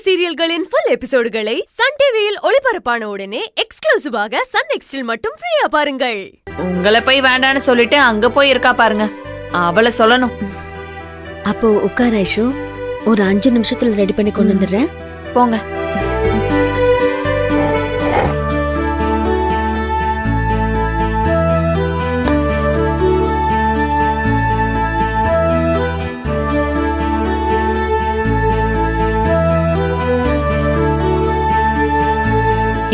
சீரியல்களின் full எபிசோடுகளை Sun டிவியில் ஒளிபரப்பான உடனே எக்ஸ்க்ளூசிவாக சன் நெக்ஸ்டில் மட்டும் ஃப்ரீயா பாருங்கள். உங்களை போய் வேண்டான்னு சொல்லிட்டு அங்க போய் இருக்கா பாருங்க, அவளை சொல்லணும். அப்போ உட்கார் ஐஷு, ஒரு 5 நிமிஷத்துல ரெடி பண்ணி கொண்டு வந்துடுறேன். போங்க.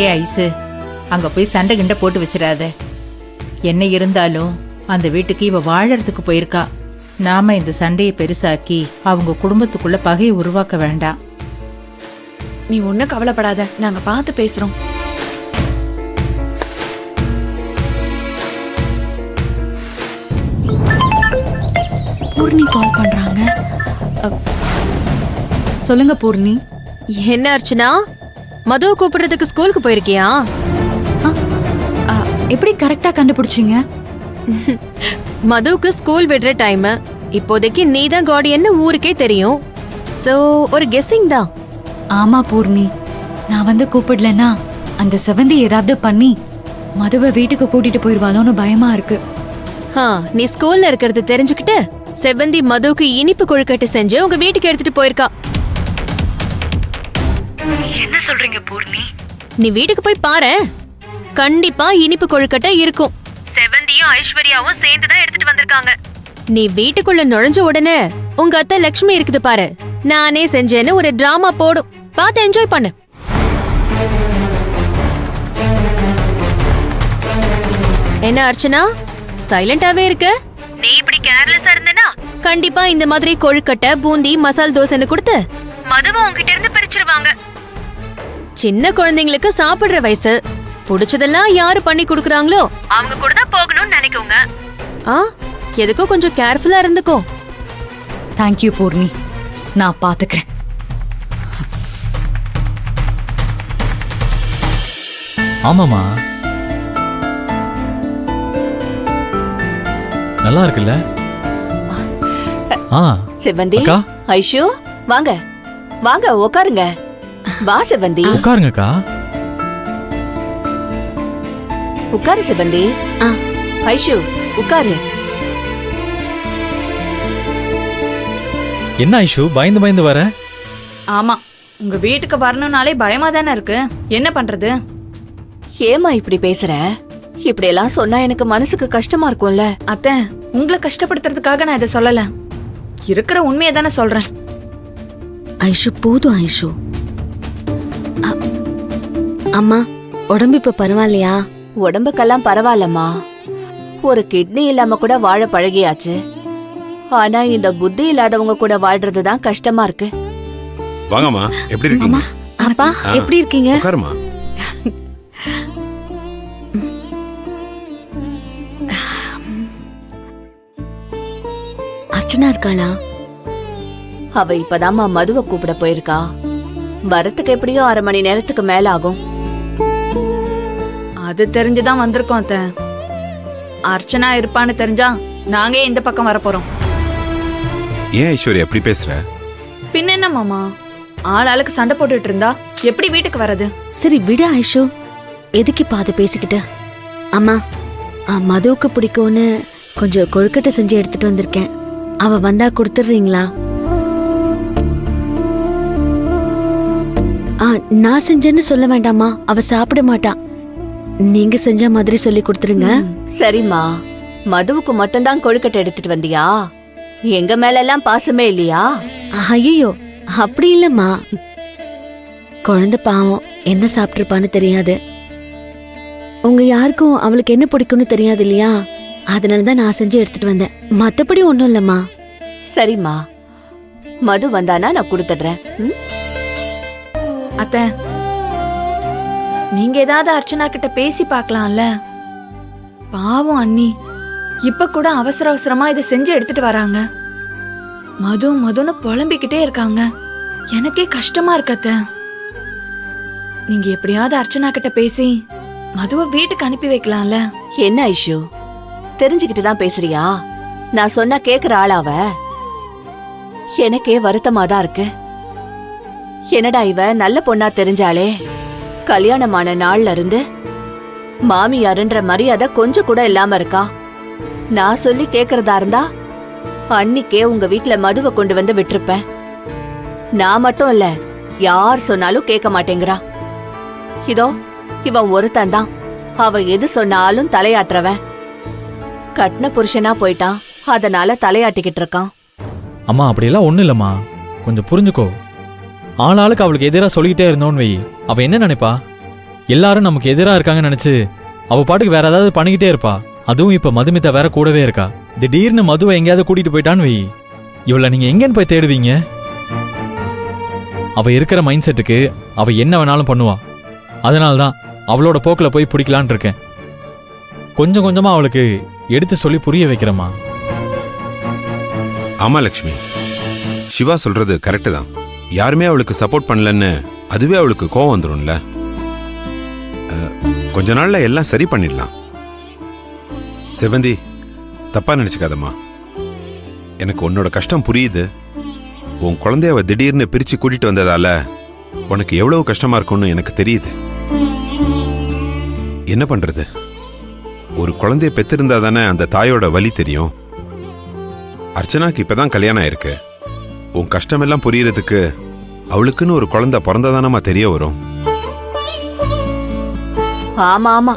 ஏ ஐசு, அங்க போய் சண்டை கிண்டை போட்டு வச்சிடாத. என்ன இருந்தாலும் அந்த வீட்டுக்கு இவ வாழறதுக்கு போயிருக்கா. நாம இந்த சண்டையை பெருசாக்கி அவங்க குடும்பத்துக்குள்ள பகையை உருவாக்க வேண்டாம். நீ ஒன்னும் கவலைப்படாத, நாங்க பார்த்து பேசுறோம். பூர்ணி கால் பண்றாங்க. சொல்லுங்க பூர்ணி. என்ன அர்ச்சனா, மதுவை கூப்பிடுறதுக்கு ஸ்கூலுக்கு போயிருக்கியா? எப்படி கரெக்டா கண்டுபிடிச்சீங்க? மதுவுக்கு ஸ்கூல் விடுற டைம். இப்போதைக்கு நீதான் கார்டியன்னு ஊருக்கே தெரியும். சோ ஒரு கெஸ்ஸிங் தான். ஆமா பூர்ணி, நான் வந்து கூப்பிடலன்னா அந்த செவந்தி ஏதாவது பண்ணி மதுவை வீட்டுக்கு கூட்டிட்டு போயிருவாளோன்னு பயமா இருக்கு. நீ ஸ்கூல்ல இருக்கிறது தெரிஞ்சுக்கிட்டு செவந்தி மதுவுக்கு இனிப்பு கொழுக்கட்டை செஞ்சு உங்க வீட்டுக்கு எடுத்துட்டு போயிருக்கா. என்ன சொல்றீங்க பூர்ணி? நீ வீட்டுக்கு போய் பாரு, கண்டிப்பா இனிப்பு கொழுக்கட்டை இருக்கும். செவந்தியும் ஐஸ்வர்யாவும் சேர்ந்துதான் எடுத்துட்டு வந்திருக்காங்க. நீ வீட்டுக்குள்ள நுழைஞ்ச உடனே உங்க அத்தை லக்ஷ்மி இருக்குது பாரு, நானே செஞ்சேன்னு ஒரு டிராமா போடும், பார்த்து என்ஜாய் பண்ணு. என்ன அர்ச்சனா, சைலண்டாவே இருக்க? நீ இப்படி கேர்லெஸ்ஸா இருந்தனா கண்டிப்பா இந்த மாதிரி கொழுக்கட்டை, பூந்தி, மசால் தோசைன்னு கொடுத்து மதுவை உங்ககிட்ட இருந்து பிரிச்சிருவாங்க. சின்ன குழந்தைங்களுக்கு சாப்பிடுற வயசு, புடிச்சதெல்லாம் யாரு பண்ணி குடுக்கறாங்களோ அவங்க கூட தான் போகணும்னு நினைக்கோங்க. எதுக்கும் கொஞ்சம் கேர்ஃபுல்லா இருந்துக்கோ. தேங்க்யூ பூர்ணி, நான் பாத்துக்கிறேன். ஆமாமா, நல்லா இருக்குல்ல? செவந்தி, ஐஷு, வாங்க வாங்க உட்காருங்க. வா செவந்தி, உட்காருங்கக்கா. உட்காரு செவந்தி. ஐஷு உட்காரு. என்ன ஐஷு பயந்து பயந்து வர? ஆமா, உங்க வீட்டுக்கு வரணும்னாலே பயமா தானே இருக்கு. என்ன பண்றது? ஏமா இப்படி பேசுற? இப்படி எல்லாம் சொன்னா எனக்கு மனசுக்கு கஷ்டமா இருக்கும்ல. அத்தை, உங்களை கஷ்டப்படுத்துறதுக்காக நான் இதை சொல்லல, இருக்கிற உண்மையை தானே சொல்றேன். ஐஷு போதும் ஐஷு. அம்மா, உடம்பு இப்ப பரவாயில்லையா? உடம்புக்கெல்லாம் பரவாயில்லம்மா. ஒரு கிட்னி இல்லாம கூட வாழ பழகியாச்சு. ஆனா இந்த புத்தி இல்லாதவங்க கூட வாழ்றதுதான் கஷ்டமா இருக்கு. வாங்கம்மா, எப்படி இருக்கீங்க? அப்பா எப்படி இருக்கீங்க? உட்காருமா. அர்ச்சனா இருக்காளா? அவ இப்பதாம்மா மதுவை கூப்பிட போயிருக்கா. வரத்துக்கு எப்படியோ 1/2 மணி நேரத்துக்கு மேல ஆகும். அது தெரிஞ்சுதான் வந்திருக்கோம் அத்தை. அர்ச்சனா இருப்பான்னு தெரிஞ்சா நாங்க இந்த பக்கம் வரப்போறோம். ஏன் ஐஸ்வர்யா எப்படி பேசுற? பின்ன என்ன மாமா, ஆளுக்கு சண்டை போட்டுட்டு இருந்தா எப்படி வீட்டுக்கு வர்றது? சரி விடு ஐஷு, எதுக்கு இப்ப அதை பேசிக்கிட்டு? அம்மா, மதுவுக்கு பிடிக்கும்னு கொஞ்சம் கொழுக்கட்டை செஞ்சு எடுத்துட்டு வந்திருக்கேன். அவ வந்தா கொடுத்துடுறீங்களா? நான் செஞ்சேன்னு சொல்ல வேண்டாமா, அவ சாப்பிட மாட்டா. நீங்க செஞ்ச மாதிரி சொல்லி கொடுத்துருங்க. சரிம்மா, மதுவுக்கு மட்டும்தான் கொழுக்கட்டை எடுத்துட்டு வந்தியா? எங்க மேல எல்லாம் பாசமே இல்லையா? ஐயோ அப்படி இல்லம்மா, குழந்தை பாவம் என்ன சாப்பிட்டுருப்பான்னு தெரியாது. உங்க யாருக்கும் அவளுக்கு என்ன பிடிக்கும்னு தெரியாது இல்லையா? அதனாலதான் நான் செஞ்சு எடுத்துட்டு வந்தேன், மத்தபடி ஒண்ணும் இல்லம்மா. சரிம்மா, மது வந்தானா நான் கொடுத்துடுறேன். அத்தை, நீங்க ஏதாவது அர்ச்சனா கிட்ட பேசி பார்க்கலாம்ல. பாவம் அண்ணி, இப்ப கூட அவசர அவசரமா இதை செஞ்சு எடுத்துட்டு வராங்க. மதுன்னு புலம்பிக்கிட்டே இருக்காங்க. எனக்கே கஷ்டமா இருக்கு அத்தை. நீங்க எப்படியாவது அர்ச்சனா கிட்ட பேசி மதுவை வீட்டுக்கு அனுப்பி வைக்கலாம்ல. என்ன ஐஷு, தெரிஞ்சுக்கிட்டு தான் பேசுறியா? நான் சொன்னா கேக்குற ஆளாவ? எனக்கே வருத்தமா தான் இருக்கு. என்னடா இவ நல்ல பொண்ணா தெரிஞ்சாலே கல்யாணமான நாள்ல இருந்து மாமியாருன்ற மரியாதை கொஞ்சம் கூட இல்லாம இருக்கா. நான் சொல்லி கேக்குறதா இருந்தா அன்னிக்கே உங்க வீட்ல மதுவை கொண்டு வந்து விட்டிருப்பேன். நான் மட்டும் இல்ல, யார் சொன்னாலும் கேட்க மாட்டேங்கிறா. இதோ இவன் ஒருத்தன் தான், அவ எது சொன்னாலும் தலையாட்டுறவன். கட்ன புருஷனா போயிட்டான், அதனால தலையாட்டிக்கிட்டு இருக்கான். அம்மா அப்படியெல்லாம் ஒண்ணும் இல்லம்மா, கொஞ்சம் புரிஞ்சுக்கோ. ஆளாளுக்கு அவளுக்கு எதிராக சொல்லிக்கிட்டே இருந்தோன்னு வை, அவ என்ன நினைப்பா? எல்லாரும் நமக்கு எதிராக இருக்காங்கன்னு நினைச்சு அவ பாட்டுக்கு வேற ஏதாவது பண்ணிக்கிட்டே இருப்பா. அதுவும் இப்ப மதுமிதா வேற கூடவே இருக்கா. திடீர்னு மதுவை எங்கேயாவது கூட்டிட்டு போயிட்டான்னு வை, இவளை நீங்க எங்கன்னு போய் தேடுவீங்க? அவ இருக்கிற மைண்ட் செட்டுக்கு அவ என்ன வேணாலும் பண்ணுவா. அதனால்தான் அவளோட போக்குல போய் பிடிக்கலான் இருக்கேன். கொஞ்சம் கொஞ்சமா அவளுக்கு எடுத்து சொல்லி புரிய வைக்கிறேம்மா. ஆமா லக்ஷ்மி, சிவா சொல்றது கரெக்டு தான். யாருமே அவளுக்கு சப்போர்ட் பண்ணலன்னு அதுவே அவளுக்கு கோவம் வந்துடும்ல. கொஞ்ச நாள்ல எல்லாம் சரி பண்ணிடலாம். செவந்தி, தப்பா நினைச்சுக்காதம்மா. எனக்கு உன்னோட கஷ்டம் புரியுது. உன் குழந்தைய அவ திடீர்னு பிரிச்சு கூட்டிட்டு வந்ததால உனக்கு எவ்வளவு கஷ்டமா இருக்கும்னு எனக்கு தெரியுது. என்ன பண்றது, ஒரு குழந்தைய பெத்திருந்தா தானே அந்த தாயோட வலி தெரியும். அர்ச்சனாக்கு இப்பதான் கல்யாணம் ஆயிருக்கு. உன் கஷ்டமெல்லாம் புரியறதுக்கு அவளுக்குன்னு ஒரு குழந்தை பிறந்ததானமா தெரிய வரும். ஆமா ஆமா,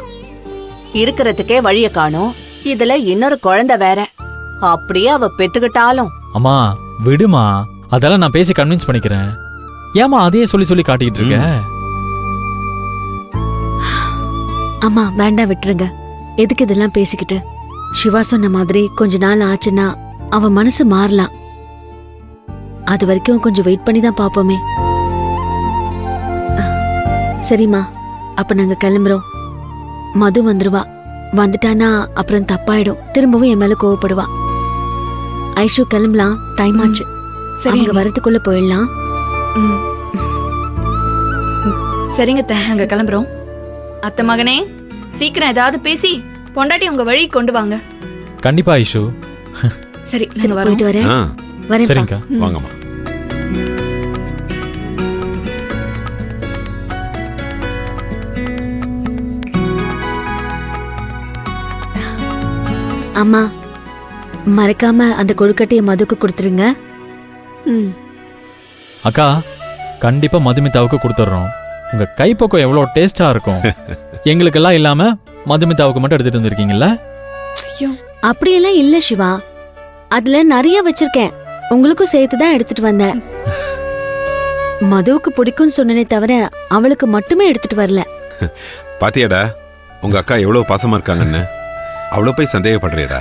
இருக்கிறதுக்கே வழிய காணோம், இதுல இன்னொரு குழந்தை வேற. அப்படியே அவ பெத்துக்கிட்டாலும். அம்மா விடுமா, அதெல்லாம் நான் பேசி கன்வின்ஸ் பண்ணிக்கிறேன். ஏமா அதையே சொல்லி சொல்லி காட்டிக்கிட்டு இருக்க? அம்மா வேண்டாம், விட்டுருங்க. எதுக்கு இதெல்லாம் பேசிக்கிட்டு? சிவா சொன்ன மாதிரி கொஞ்ச நாள் ஆச்சுன்னா அவ மனசு மாறலாம். அது வரைக்கும் கொஞ்சம் வெயிட் பண்ணி தான் பாப்போமே. சரிம்மா, அப்ப நாங்க கிளம்புறோம். மது வந்துருவா. வந்துட்டானா அப்புறம் தப்பாயிடும், திரும்பவும் என் மேல கோவப்படுவா. ஐஷு கிளம்பலாம், டைம் ஆச்சு. சரி, அவங்க வரதுக்குள்ள போயிடலாம். ம். சரிங்க அத்தை, நாங்க கிளம்புறோம். அத்தை மகனே, சீக்கிரம் ஏதாவது பேசி பொண்டாட்டி உங்க வழி கொண்டு வாங்க. கண்டிப்பா ஐஷு. சரி, சரி, நாங்க போயிட்டு வரோம். வரேன். வரேன். சரிங்கக்கா. வாங்கம்மா. அம்மா, மறக்காம அந்த கொழுக்கட்டையை மதுக்கு கொடுத்துருங்க. ம். அக்கா, கண்டிப்பா மதுமிதாவுக்கு கொடுத்துட்றோம். உங்க கைப்பக்கம் எவ்வளவு டேஸ்டா இருக்கும். எங்களுக்கெல்லாம் இல்லாம மதுமிதாவுக்கு மட்டும் எடுத்துட்டு வந்திருக்கீங்கல்ல? ஐயோ, அப்படியெல்லாம் இல்ல சிவா, அதுல நிறைய வச்சிருக்கேன். உங்களுக்கும் சேர்த்து தான் எடுத்துட்டு வந்தேன். மதுவுக்கு பிடிக்கும்னு சொன்னனே தவிர அவளுக்கு மட்டுமே எடுத்துட்டு வரல. பாத்தியாடா உங்க அக்கா எவ்வளவு பாசமா இருக்காங்கன்னு? அவ்வளவு போய் சந்தேகப்படுறியடா.